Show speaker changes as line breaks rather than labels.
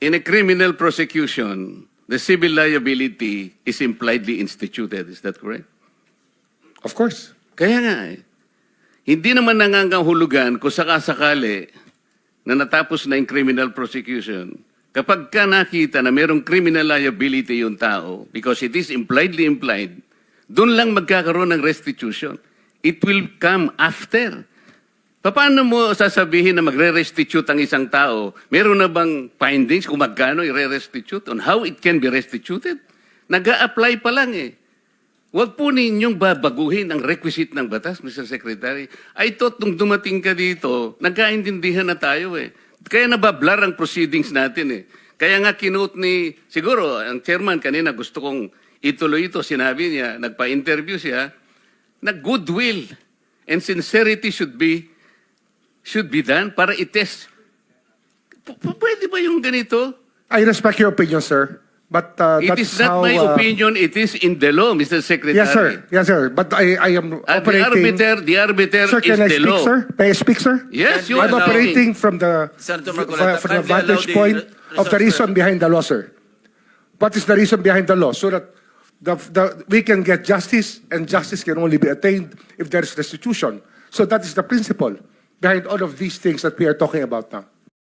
in a criminal prosecution, the civil liability is impliedly instituted. Is that correct?
Of course.
Kaya nga eh. Hindi naman nangangahulugan kung sakasakali na natapos na yung criminal prosecution, kapag ka nakita na mayroong criminal liability yung tao, because it is impliedly implied, doon lang magkakaroon ng restitution. It will come after. Paano mo sasabihin na magre-restitute ang isang tao? Meron na bang findings kung magkano i-restitute on how it can be restituted? Nag-a-apply pa lang eh. Huwag po ninyong babaguhin ang requisite ng batas, Mr. Secretary. I thought nung dumating ka dito, nagkaintindihan na tayo eh. Kaya nabablar ang proceedings natin eh. Kaya nga kinote ni, siguro, ang chairman kanina gusto kong ituloy ito. Sinabi niya, nagpa-interview siya, na goodwill and sincerity should be done para i-test. Pwede ba yung ganito?
I respect your opinion, sir. But
It is not my opinion, it is in the law, Mr. Secretary.
Yes, sir. Yes, sir. But I am operating...
The arbiter
Sir,
is
can I
the
speak,
law.
sir? May I speak, sir?
Yes, you
I'm
are
operating from the vantage point of the reason behind the law, sir. What is the reason behind the law? So that we can get justice, and justice can only be attained if there is restitution. So that is the principle behind all of these things that we are talking about now.